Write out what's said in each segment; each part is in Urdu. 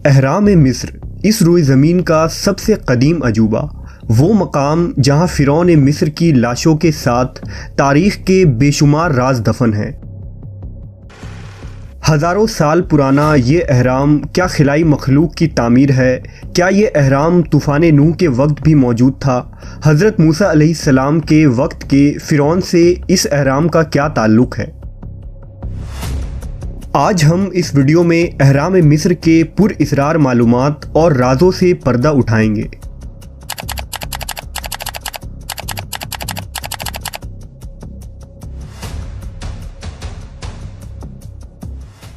اہرام مصر اس روئے زمین کا سب سے قدیم عجوبہ، وہ مقام جہاں فرعون مصر کی لاشوں کے ساتھ تاریخ کے بے شمار راز دفن ہیں۔ ہزاروں سال پرانا یہ اہرام کیا خلائی مخلوق کی تعمیر ہے؟ کیا یہ اہرام طوفان نوح کے وقت بھی موجود تھا؟ حضرت موسیٰ علیہ السلام کے وقت کے فرعون سے اس اہرام کا کیا تعلق ہے؟ آج ہم اس ویڈیو میں اہرام مصر کے پر اسرار معلومات اور رازوں سے پردہ اٹھائیں گے۔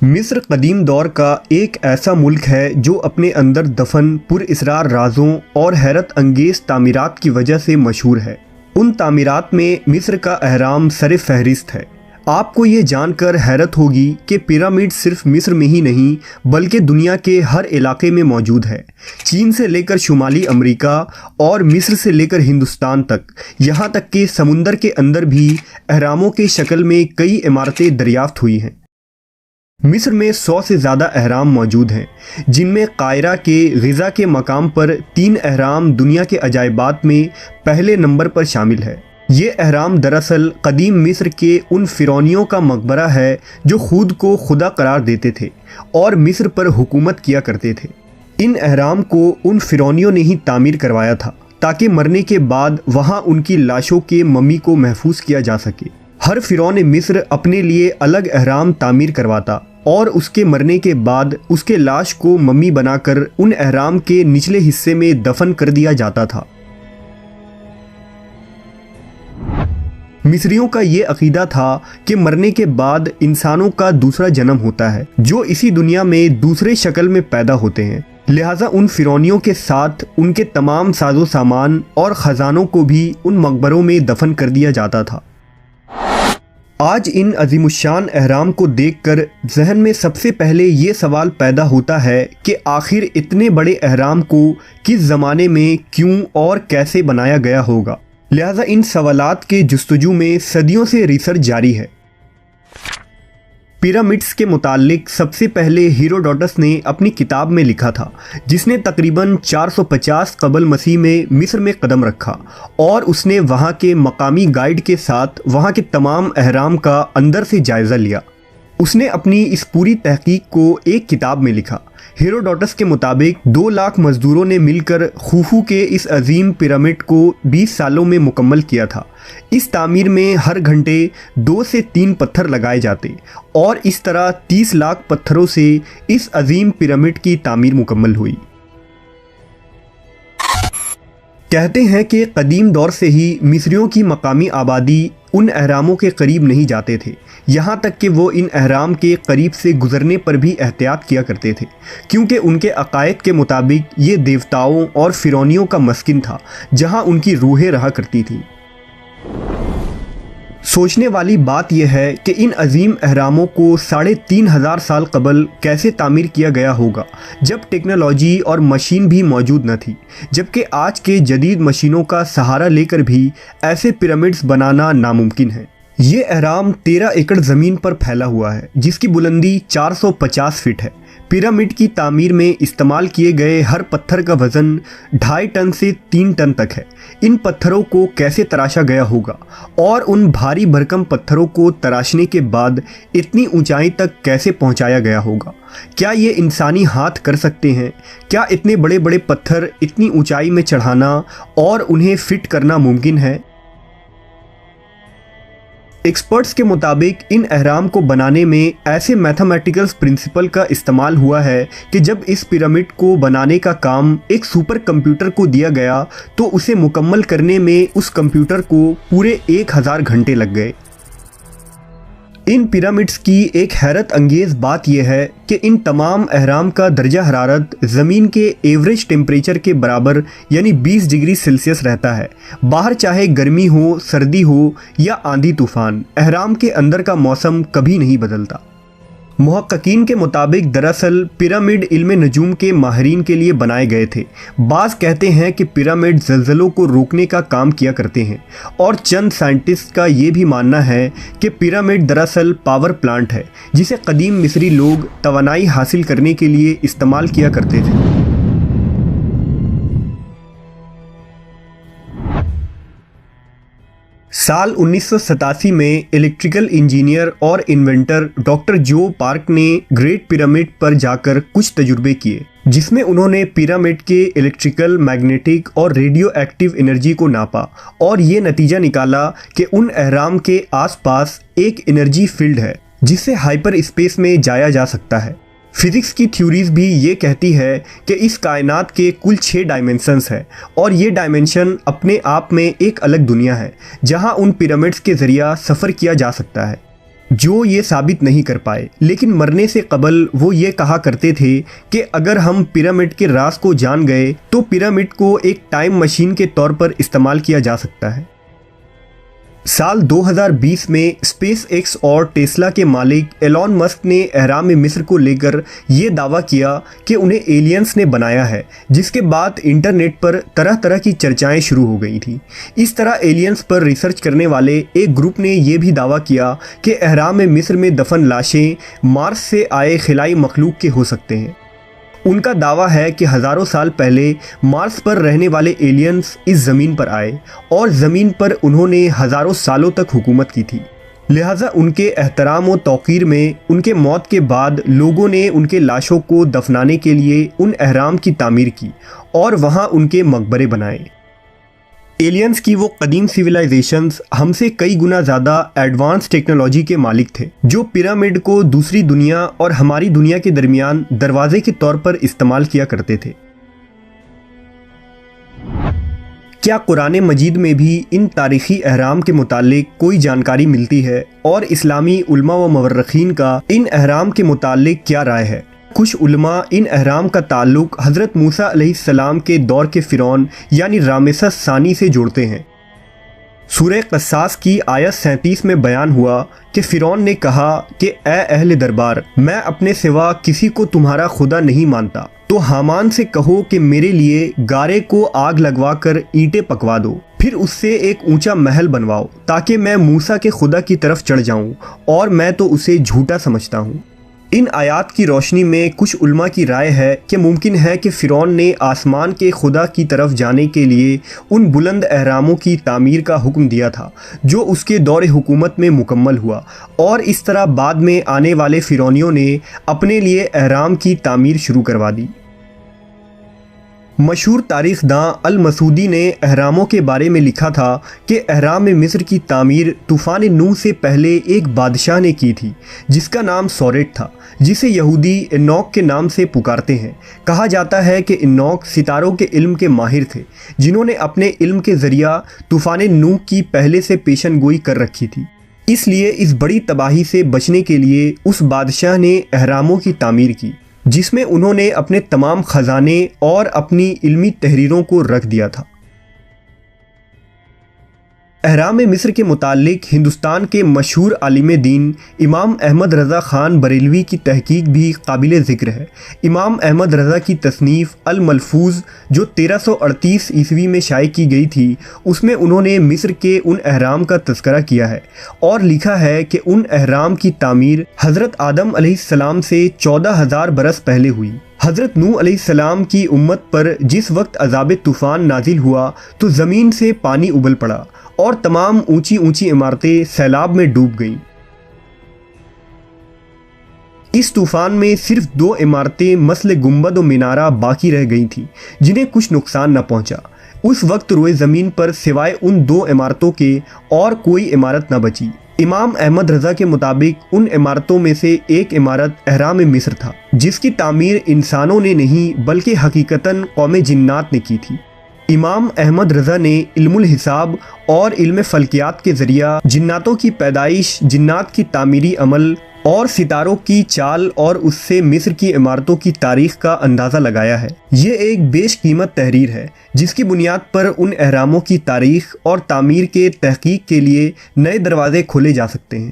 مصر قدیم دور کا ایک ایسا ملک ہے جو اپنے اندر دفن پر اسرار رازوں اور حیرت انگیز تعمیرات کی وجہ سے مشہور ہے۔ ان تعمیرات میں مصر کا اہرام سر فہرست ہے۔ آپ کو یہ جان کر حیرت ہوگی کہ پیرامڈ صرف مصر میں ہی نہیں بلکہ دنیا کے ہر علاقے میں موجود ہے، چین سے لے کر شمالی امریکا اور مصر سے لے کر ہندوستان تک، یہاں تک کہ سمندر کے اندر بھی اہراموں کے شکل میں کئی عمارتیں دریافت ہوئی ہیں۔ مصر میں 100 سے زیادہ اہرام موجود ہیں، جن میں قاہرہ کے غزہ کے مقام پر 3 اہرام دنیا کے عجائبات میں پہلے نمبر پر شامل ہے۔ یہ اہرام دراصل قدیم مصر کے ان فرعونیوں کا مقبرہ ہے جو خود کو خدا قرار دیتے تھے اور مصر پر حکومت کیا کرتے تھے۔ ان اہرام کو ان فرعونیوں نے ہی تعمیر کروایا تھا تاکہ مرنے کے بعد وہاں ان کی لاشوں کے ممی کو محفوظ کیا جا سکے۔ ہر فرعون مصر اپنے لیے الگ اہرام تعمیر کرواتا اور اس کے مرنے کے بعد اس کے لاش کو ممی بنا کر ان اہرام کے نچلے حصے میں دفن کر دیا جاتا تھا۔ مصریوں کا یہ عقیدہ تھا کہ مرنے کے بعد انسانوں کا دوسرا جنم ہوتا ہے جو اسی دنیا میں دوسرے شکل میں پیدا ہوتے ہیں، لہٰذا ان فرعونیوں کے ساتھ ان کے تمام ساز و سامان اور خزانوں کو بھی ان مقبروں میں دفن کر دیا جاتا تھا۔ آج ان عظیم الشان اہرام کو دیکھ کر ذہن میں سب سے پہلے یہ سوال پیدا ہوتا ہے کہ آخر اتنے بڑے اہرام کو کس زمانے میں کیوں اور کیسے بنایا گیا ہوگا؟ لہٰذا ان سوالات کے جستجو میں صدیوں سے ریسرچ جاری ہے۔ پیرامڈس کے متعلق سب سے پہلے ہیروڈوٹس نے اپنی کتاب میں لکھا تھا، جس نے تقریباً 450 قبل مسیح میں مصر میں قدم رکھا، اور اس نے وہاں کے مقامی گائیڈ کے ساتھ وہاں کے تمام اہرام کا اندر سے جائزہ لیا۔ اس نے اپنی اس پوری تحقیق کو ایک کتاب میں لکھا۔ ہیروڈوٹس کے مطابق 2 لاکھ مزدوروں نے مل کر خوفو کے اس عظیم پیرامڈ کو 20 سالوں میں مکمل کیا تھا۔ اس تعمیر میں ہر گھنٹے 2 سے 3 پتھر لگائے جاتے اور اس طرح 30 لاکھ پتھروں سے اس عظیم پیرامڈ کی تعمیر مکمل ہوئی۔ کہتے ہیں کہ قدیم دور سے ہی مصریوں کی مقامی آبادی ان اہراموں کے قریب نہیں جاتے تھے، یہاں تک کہ وہ ان اہرام کے قریب سے گزرنے پر بھی احتیاط کیا کرتے تھے، کیونکہ ان کے عقائد کے مطابق یہ دیوتاؤں اور فرعونیوں کا مسکن تھا جہاں ان کی روحیں رہا کرتی تھیں۔ سوچنے والی بات یہ ہے کہ ان عظیم اہراموں کو 3500 سال قبل کیسے تعمیر کیا گیا ہوگا، جب ٹیکنالوجی اور مشین بھی موجود نہ تھی، جبکہ آج کے جدید مشینوں کا سہارا لے کر بھی ایسے پیرامڈز بنانا ناممکن ہے۔ یہ اہرام 13 ایکڑ زمین پر پھیلا ہوا ہے، جس کی بلندی 450 فٹ ہے۔ پیرامڈ کی تعمیر میں استعمال کیے گئے ہر پتھر کا وزن 2.5 ٹن سے 3 ٹن تک ہے۔ ان پتھروں کو کیسے تراشا گیا ہوگا اور ان بھاری بھرکم پتھروں کو تراشنے کے بعد اتنی اونچائی تک کیسے پہنچایا گیا ہوگا؟ کیا یہ انسانی ہاتھ کر سکتے ہیں؟ کیا اتنے بڑے بڑے پتھر اتنی اونچائی میں چڑھانا اور انہیں فٹ کرنا ممکن ہے؟ ایکسپرٹس کے مطابق ان اہرام کو بنانے میں ایسے میتھمیٹیکل پرنسپل کا استعمال ہوا ہے کہ جب اس پیرامڈ کو بنانے کا کام ایک سپر کمپیوٹر کو دیا گیا تو اسے مکمل کرنے میں اس کمپیوٹر کو پورے 1000 گھنٹے لگ گئے۔ ان پیرامڈس کی ایک حیرت انگیز بات یہ ہے کہ ان تمام اہرام کا درجہ حرارت زمین کے ایوریج ٹیمپریچر کے برابر یعنی 20 ڈگری سیلسیس رہتا ہے۔ باہر چاہے گرمی ہو، سردی ہو یا آندھی طوفان، اہرام کے اندر کا موسم کبھی نہیں بدلتا۔ محققین کے مطابق دراصل پیرامڈ علم نجوم کے ماہرین کے لیے بنائے گئے تھے۔ بعض کہتے ہیں کہ پیرامڈ زلزلوں کو روکنے کا کام کیا کرتے ہیں، اور چند سائنٹسٹ کا یہ بھی ماننا ہے کہ پیرامڈ دراصل پاور پلانٹ ہے جسے قدیم مصری لوگ توانائی حاصل کرنے کے لیے استعمال کیا کرتے تھے۔ سال 1987 میں الیکٹریکل انجینئر اور انوینٹر ڈاکٹر جو پارک نے گریٹ پیرامڈ پر جا کر کچھ تجربے کیے، جس میں انہوں نے پیرامڈ کے الیکٹریکل، میگنیٹک اور ریڈیو ایکٹیو انرجی کو ناپا اور یہ نتیجہ نکالا کہ ان اہرام کے آس پاس ایک انرجی فیلڈ ہے جس سے ہائپر اسپیس میں جایا جا سکتا ہے۔ فزکس کی تھیوریز بھی یہ کہتی ہے کہ اس کائنات کے کل 6 ڈائمنشنز ہیں، اور یہ ڈائمنشن اپنے آپ میں ایک الگ دنیا ہے جہاں ان پیرامڈز کے ذریعہ سفر کیا جا سکتا ہے۔ جو یہ ثابت نہیں کر پائے، لیکن مرنے سے قبل وہ یہ کہا کرتے تھے کہ اگر ہم پیرامڈ کے راز کو جان گئے تو پیرامڈ کو ایک ٹائم مشین کے طور پر استعمال کیا جا سکتا ہے۔ سال 2020 میں اسپیس ایکس اور ٹیسلا کے مالک ایلون مسک نے اہرام مصر کو لے کر یہ دعویٰ کیا کہ انہیں ایلینز نے بنایا ہے، جس کے بعد انٹرنیٹ پر طرح طرح کی چرچائیں شروع ہو گئی تھیں۔ اس طرح ایلینز پر ریسرچ کرنے والے ایک گروپ نے یہ بھی دعویٰ کیا کہ اہرام مصر میں دفن لاشیں مارس سے آئے خلائی مخلوق کے ہو سکتے ہیں۔ ان کا دعویٰ ہے کہ ہزاروں سال پہلے مارس پر رہنے والے ایلینز اس زمین پر آئے اور زمین پر انہوں نے ہزاروں سالوں تک حکومت کی تھی، لہٰذا ان کے احترام و توقیر میں ان کے موت کے بعد لوگوں نے ان کے لاشوں کو دفنانے کے لیے ان اہرام کی تعمیر کی اور وہاں ان کے مقبرے بنائے۔ ایلینز کی وہ قدیم سویلائزیشنز ہم سے کئی گنا زیادہ ایڈوانس ٹیکنالوجی کے مالک تھے، جو پیرامڈ کو دوسری دنیا اور ہماری دنیا کے درمیان دروازے کے طور پر استعمال کیا کرتے تھے۔ کیا قرآن مجید میں بھی ان تاریخی اہرام کے متعلق کوئی جانکاری ملتی ہے، اور اسلامی علماء و مورخین کا ان اہرام کے متعلق کیا رائے ہے؟ کچھ علماء ان اہرام کا تعلق حضرت موسیٰ علیہ السلام کے دور کے فرعون یعنی رامسس ثانی سے جوڑتے ہیں۔ سورہ قصاص کی آیت 37 میں بیان ہوا کہ فرعون نے کہا کہ اے اہل دربار، میں اپنے سوا کسی کو تمہارا خدا نہیں مانتا، تو حامان سے کہو کہ میرے لیے گارے کو آگ لگوا کر اینٹیں پکوا دو، پھر اس سے ایک اونچا محل بنواؤ تاکہ میں موسیٰ کے خدا کی طرف چڑھ جاؤں، اور میں تو اسے جھوٹا سمجھتا ہوں۔ ان آیات کی روشنی میں کچھ علماء کی رائے ہے کہ ممکن ہے کہ فرعون نے آسمان کے خدا کی طرف جانے کے لیے ان بلند اہراموں کی تعمیر کا حکم دیا تھا جو اس کے دور حکومت میں مکمل ہوا، اور اس طرح بعد میں آنے والے فرعونیوں نے اپنے لیے اہرام کی تعمیر شروع کروا دی۔ مشہور تاریخ داں المسعودی نے اہراموں کے بارے میں لکھا تھا کہ اہرام مصر کی تعمیر طوفان نوح سے پہلے ایک بادشاہ نے کی تھی جس کا نام سوریٹ تھا، جسے یہودی انوک کے نام سے پکارتے ہیں۔ کہا جاتا ہے کہ انوک ستاروں کے علم کے ماہر تھے جنہوں نے اپنے علم کے ذریعہ طوفان نوح کی پہلے سے پیشن گوئی کر رکھی تھی، اس لیے اس بڑی تباہی سے بچنے کے لیے اس بادشاہ نے اہراموں کی تعمیر کی، جس میں انہوں نے اپنے تمام خزانے اور اپنی علمی تحریروں کو رکھ دیا تھا۔ اہرام مصر کے متعلق ہندوستان کے مشہور عالم دین امام احمد رضا خان بریلوی کی تحقیق بھی قابل ذکر ہے۔ امام احمد رضا کی تصنیف الملفوظ جو 1338 عیسوی میں شائع کی گئی تھی، اس میں انہوں نے مصر کے ان اہرام کا تذکرہ کیا ہے اور لکھا ہے کہ ان اہرام کی تعمیر حضرت آدم علیہ السلام سے 14,000 برس پہلے ہوئی۔ حضرت نوح علیہ السلام کی امت پر جس وقت عذاب طوفان نازل ہوا تو زمین سے پانی ابل پڑا اور تمام اونچی اونچی عمارتیں سیلاب میں ڈوب گئیں۔ اس طوفان میں صرف 2 عمارتیں مثل گنبد و مینارہ باقی رہ گئی تھیں جنہیں کچھ نقصان نہ پہنچا۔ اس وقت روئے زمین پر سوائے ان 2 عمارتوں کے اور کوئی عمارت نہ بچی۔ امام احمد رضا کے مطابق ان عمارتوں میں سے ایک عمارت اہرام مصر تھا، جس کی تعمیر انسانوں نے نہیں بلکہ حقیقتاً قوم جنات نے کی تھی۔ امام احمد رضا نے علم الحساب اور علم فلکیات کے ذریعہ جناتوں کی پیدائش، جنات کی تعمیری عمل اور ستاروں کی چال اور اس سے مصر کی عمارتوں کی تاریخ کا اندازہ لگایا ہے۔ یہ ایک بیش قیمت تحریر ہے جس کی بنیاد پر ان اہراموں کی تاریخ اور تعمیر کے تحقیق کے لیے نئے دروازے کھولے جا سکتے ہیں۔